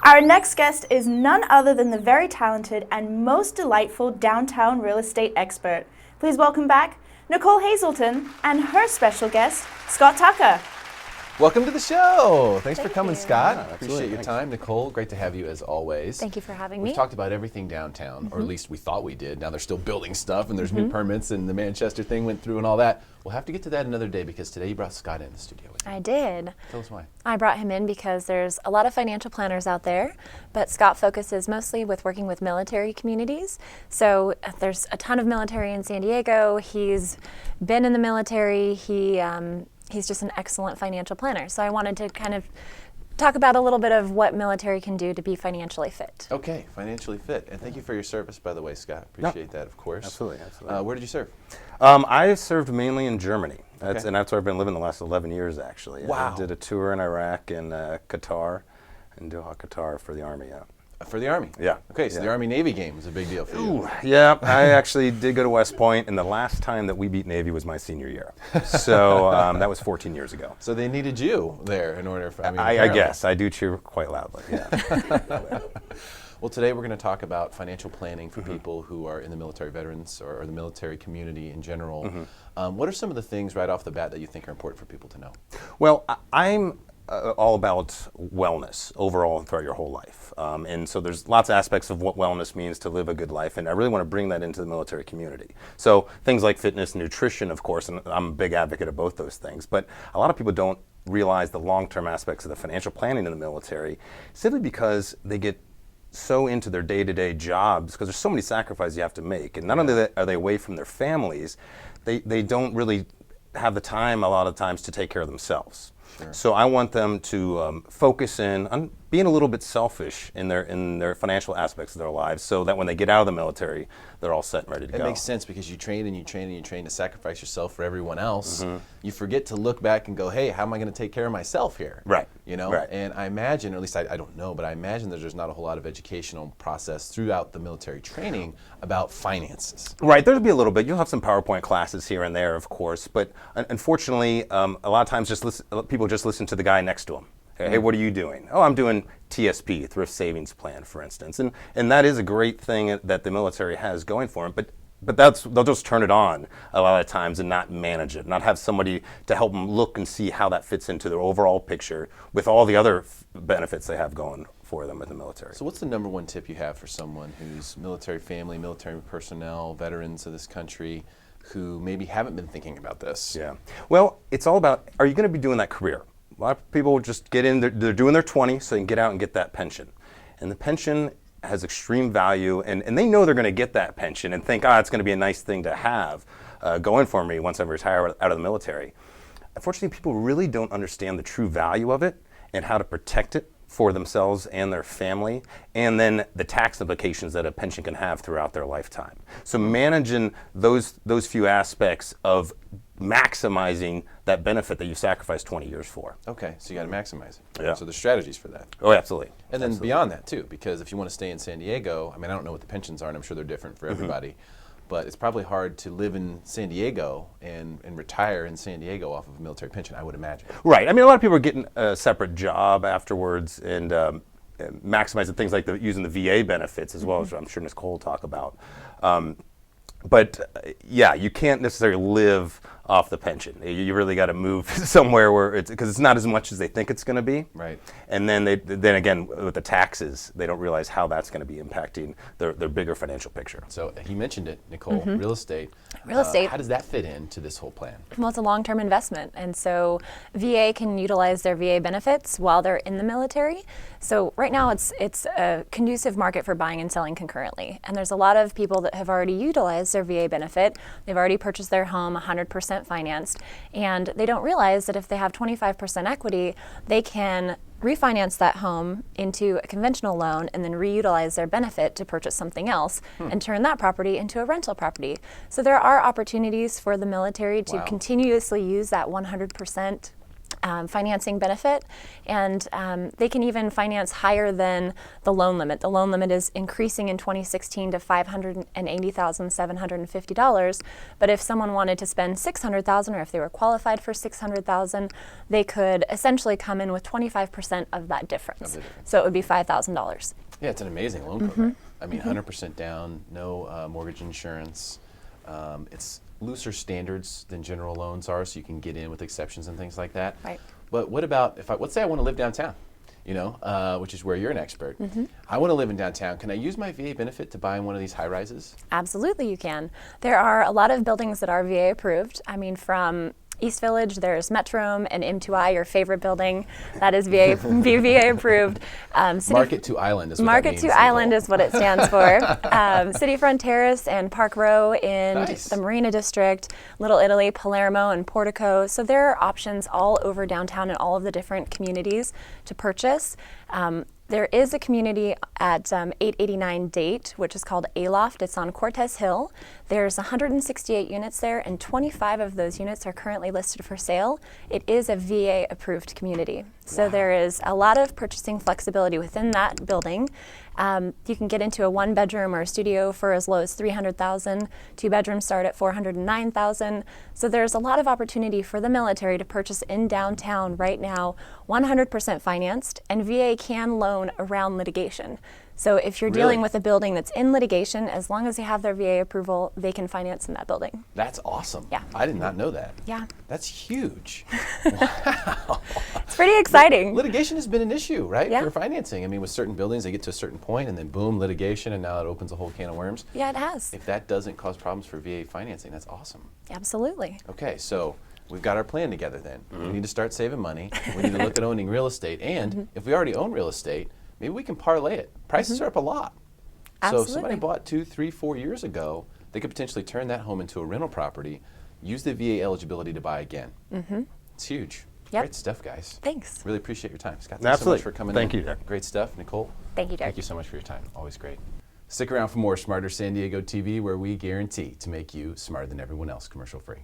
Our next guest is none other than the very talented and most delightful downtown real estate expert. Please welcome back Nicole Hazleton and her special guest, Scott Tucker. Welcome to the show. Thanks for coming, you. Scott. Yeah, Appreciate your time. Nicole, great to have you as always. Thank you for having me. We've talked about everything downtown, or at least we thought we did. Now they're still building stuff and there's new permits and the Manchester thing went through and all that. We'll have to get to that another day because today you brought Scott in the studio with you. I did. Tell us why. I brought him in because there's a lot of financial planners out there, but Scott focuses mostly with working with military communities. So there's a ton of military in San Diego. He's been in the military. He's just an excellent financial planner. So I wanted to kind of talk about a little bit of what military can do to be financially fit. Okay, financially fit. And thank you for your service, by the way, Scott. Appreciate that, of course. Absolutely, absolutely. Where did you serve? I served mainly in Germany. Okay. And that's where I've been living the last 11 years, actually. Wow. I did a tour in Iraq and Qatar, in Doha, Qatar for the Army, yeah. For the Army? Yeah. Okay, so the Army-Navy game was a big deal for you. Ooh, yeah, I actually did go to West Point, and the last time that we beat Navy was my senior year. So that was 14 years ago. So they needed you there in order for, I guess. I do cheer quite loudly, yeah. Well, today we're going to talk about financial planning for people who are in the military veterans or the military community in general. What are some of the things right off the bat that you think are important for people to know? Well, I'm all about wellness overall and throughout your whole life. And so there's lots of aspects of what wellness means to live a good life, and I really want to bring that into the military community. So things like fitness, nutrition, of course, and I'm a big advocate of both those things, but a lot of people don't realize the long-term aspects of the financial planning in the military simply because they get so into their day-to-day jobs because there's so many sacrifices you have to make. And not only are they away from their families, they don't really have the time a lot of times to take care of themselves. Sure. So I want them to focus in on being a little bit selfish in their financial aspects of their lives so that when they get out of the military, they're all set and ready to go. It makes sense because you train and you train and you train to sacrifice yourself for everyone else. You forget to look back and go, hey, how am I going to take care of myself here? Right. You know, right. And I imagine, or at least I don't know, but I imagine that there's not a whole lot of educational process throughout the military training about finances. Right, there'll be a little bit. You'll have some PowerPoint classes here and there, of course, but unfortunately, a lot of times people just listen to the guy next to them. Hey, what are you doing? Oh, I'm doing TSP, Thrift Savings Plan, for instance. And that is a great thing that the military has going for them, but they'll just turn it on a lot of times and not manage it, not have somebody to help them look and see how that fits into their overall picture with all the other benefits they have going for them in the military. So what's the number one tip you have for someone who's military family, military personnel, veterans of this country, who maybe haven't been thinking about this? Yeah. Well, it's all about, are you going to be doing that career? A lot of people just get in, they're doing their 20 so they can get out and get that pension. And the pension has extreme value, and they know they're going to get that pension and think, it's going to be a nice thing to have going for me once I retire out of the military. Unfortunately, people really don't understand the true value of it and how to protect it for themselves and their family, and then the tax implications that a pension can have throughout their lifetime. So managing those few aspects of maximizing that benefit that you sacrificed 20 years for. Okay, so you got to maximize it. Yeah. So there's strategies for that. Oh, absolutely. And then beyond that too, because if you want to stay in San Diego, I mean, I don't know what the pensions are, and I'm sure they're different for everybody, but it's probably hard to live in San Diego and retire in San Diego off of a military pension, I would imagine. Right. I mean, a lot of people are getting a separate job afterwards and maximizing things like using the VA benefits as well, as I'm sure Nicole will talk about. But yeah, you can't necessarily live off the pension. You really got to move somewhere where because it's not as much as they think it's going to be. Right. And then then again with the taxes, they don't realize how that's going to be impacting their bigger financial picture. So he mentioned it, Nicole, real estate. Real estate. How does that fit into this whole plan? Well, it's a long-term investment, and so VA can utilize their VA benefits while they're in the military. So right now it's a conducive market for buying and selling concurrently, and there's a lot of people that have already utilized their VA benefit. They've already purchased their home 100% financed, and they don't realize that if they have 25% equity, they can refinance that home into a conventional loan and then reutilize their benefit to purchase something else and turn that property into a rental property. So there are opportunities for the military to continuously use that 100% financing benefit, and they can even finance higher than the loan limit. The loan limit is increasing in 2016 to $580,750. But if someone wanted to spend $600,000, or if they were qualified for $600,000, they could essentially come in with 25% of that difference. So it would be $5,000. Yeah, it's an amazing loan program. I mean, 100% down, no mortgage insurance. It's looser standards than general loans are, so you can get in with exceptions and things like that. Right. But what about let's say I want to live downtown, which is where you're an expert. I want to live in downtown. Can I use my VA benefit to buy one of these high rises? Absolutely, you can. There are a lot of buildings that are VA approved. I mean, from East Village, there's Metrome and M2I, your favorite building. That is VA approved. Market to Island is what Market that means. to Island is what it stands for. Cityfront Terrace and Park Row in the Marina District, Little Italy, Palermo, and Portico. So there are options all over downtown in all of the different communities to purchase. There is a community at 889 Date, which is called Aloft. It's on Cortez Hill. There's 168 units there, and 25 of those units are currently listed for sale. It is a VA-approved community. So there is a lot of purchasing flexibility within that building. You can get into a one-bedroom or a studio for as low as $300,000. Two bedrooms start at $409,000. So there's a lot of opportunity for the military to purchase in downtown right now, 100% financed, and VA can loan around litigation. So if you're dealing with a building that's in litigation, as long as they have their VA approval, they can finance in that building. That's awesome. Yeah. I did not know that. Yeah. That's huge. Wow. It's pretty exciting. Litigation has been an issue, right, Yeah. for financing. I mean, with certain buildings, they get to a certain point, and then boom, litigation, and now it opens a whole can of worms. Yeah, it has. If that doesn't cause problems for VA financing, that's awesome. Absolutely. Okay, so we've got our plan together then. We need to start saving money. We need to look at owning real estate. And if we already own real estate, maybe we can parlay it. Prices are up a lot. So if somebody bought 2, 3, 4 years ago, they could potentially turn that home into a rental property, use the VA eligibility to buy again. It's huge. Yep. Great stuff, guys. Thanks. Really appreciate your time. Scott, thanks Absolutely. so much for coming Thank in. you, Derek. Great stuff. Nicole? Thank you, Derek. Thank you so much for your time. Always great. Stick around for more Smarter San Diego TV, where we guarantee to make you smarter than everyone else, commercial free.